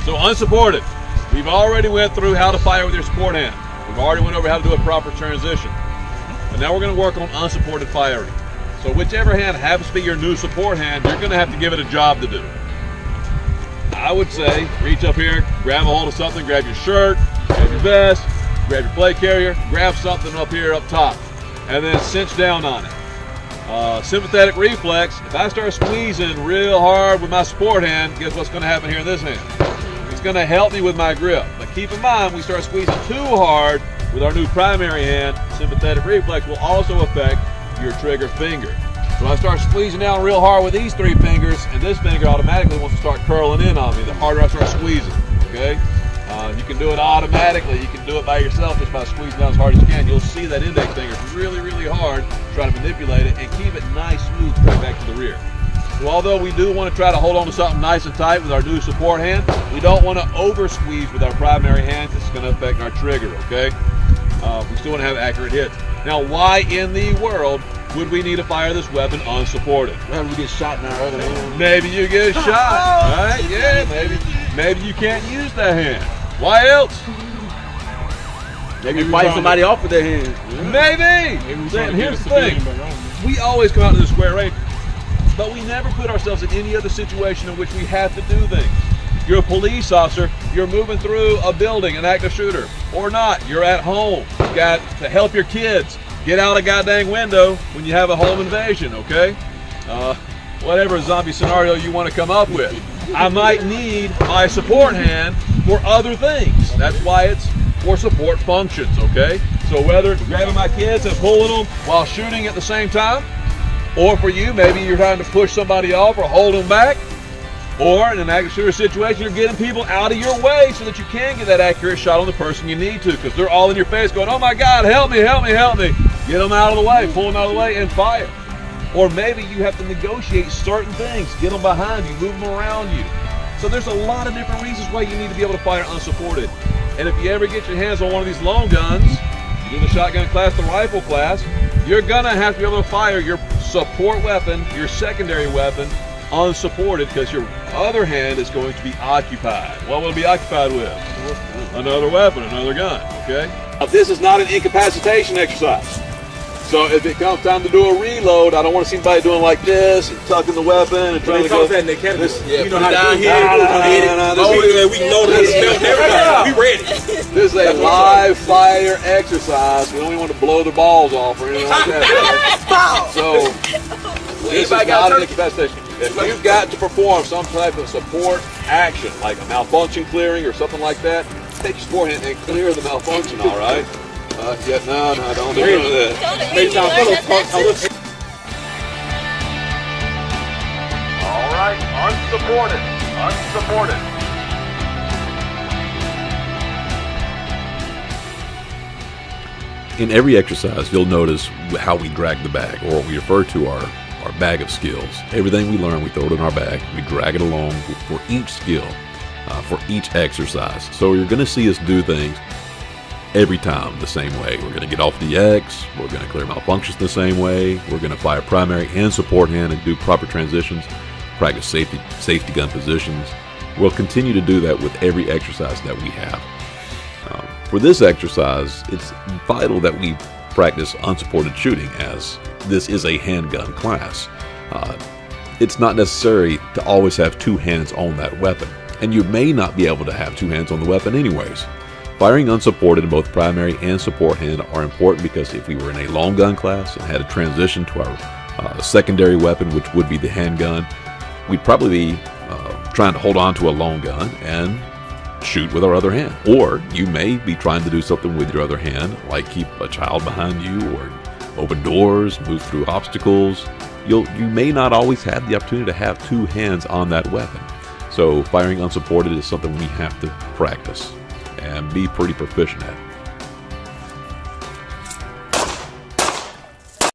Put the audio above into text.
So unsupported, we've already went through how to fire with your support hand. We've already went over how to do a proper transition. But now we're going to work on unsupported firing. So whichever hand happens to be your new support hand, you're going to have to give it a job to do. I would say reach up here, grab a hold of something, grab your shirt, grab your vest, grab your plate carrier, grab something up here up top, and then cinch down on it. Sympathetic reflex, if I start squeezing real hard with my support hand, guess what's going to happen here in this hand? It's going to help me with my grip. But keep in mind, we start squeezing too hard with our new primary hand, sympathetic reflex will also affect your trigger finger. So I start squeezing down real hard with these three fingers, and this finger automatically wants to start curling in on me the harder I start squeezing, okay? You can do it automatically. You can do it by yourself just by squeezing down as hard as you can. You'll see that index finger really, really hard. Try to manipulate it and keep it nice, smooth, right back to the rear. So although we do want to try to hold on to something nice and tight with our new support hand, we don't want to over squeeze with our primary hand. This is going to affect our trigger, okay? We still want to have accurate hits. Now, why in the world would we need to fire this weapon unsupported? Maybe we get shot in our other hand. Maybe you get shot, right? Yeah, maybe you can't use that hand. Why else? Maybe you fight somebody off with their hands. Maybe. Here's the thing. We always come out to the square range, but we never put ourselves in any other situation in which we have to do things. You're a police officer, you're moving through a building, an active shooter, or not. You're at home. You've got to help your kids get out a goddamn window when you have a home invasion, okay? Whatever zombie scenario you want to come up with. I might need my support hand for other things. That's why it's for support functions, okay? So whether it's grabbing my kids and pulling them while shooting at the same time, or for you, maybe you're trying to push somebody off or hold them back, or in an active shooter situation, you're getting people out of your way so that you can get that accurate shot on the person you need to, because they're all in your face going, oh my God, help me, help me, help me. Get them out of the way, pull them out of the way, and fire. Or maybe you have to negotiate certain things, get them behind you, move them around you. So there's a lot of different reasons why you need to be able to fire unsupported. And if you ever get your hands on one of these long guns, you do the shotgun class, the rifle class, you're gonna have to be able to fire your support weapon, your secondary weapon, unsupported, because your other hand is going to be occupied. What will it be occupied with? Another weapon, another gun, okay? Now, this is not an incapacitation exercise. So if it comes time to do a reload, I don't want to see anybody doing like this and tucking the weapon and trying to go. That, they kept this, you know how down here. We know this. We ready. This is a live fire exercise. We don't even want to blow the balls off or anything like that. So this is not an incapacitation. If you've got to perform some type of support action, like a malfunction clearing or something like that, take your support hand and clear the malfunction, all right? No, don't do that. All right, unsupported. In every exercise, you'll notice how we drag the bag, or what we refer to our bag of skills. Everything we learn, we throw it in our bag. We drag it along for each skill, for each exercise. So you're going to see us do things every time the same way. We're going to get off the X. We're going to clear malfunctions the same way. We're going to fire primary and support hand and do proper transitions, practice safety gun positions. We'll continue to do that with every exercise that we have. For this exercise, it's vital that we practice unsupported shooting, as this is a handgun class. It's not necessary to always have two hands on that weapon, and you may not be able to have two hands on the weapon anyways. Firing unsupported in both primary and support hand are important, because if we were in a long gun class and had a transition to our secondary weapon, which would be the handgun, we'd probably be trying to hold on to a long gun and shoot with our other hand. Or you may be trying to do something with your other hand, like keep a child behind you, or open doors, move through obstacles. You may not always have the opportunity to have two hands on that weapon. So firing unsupported is something we have to practice and be pretty proficient at.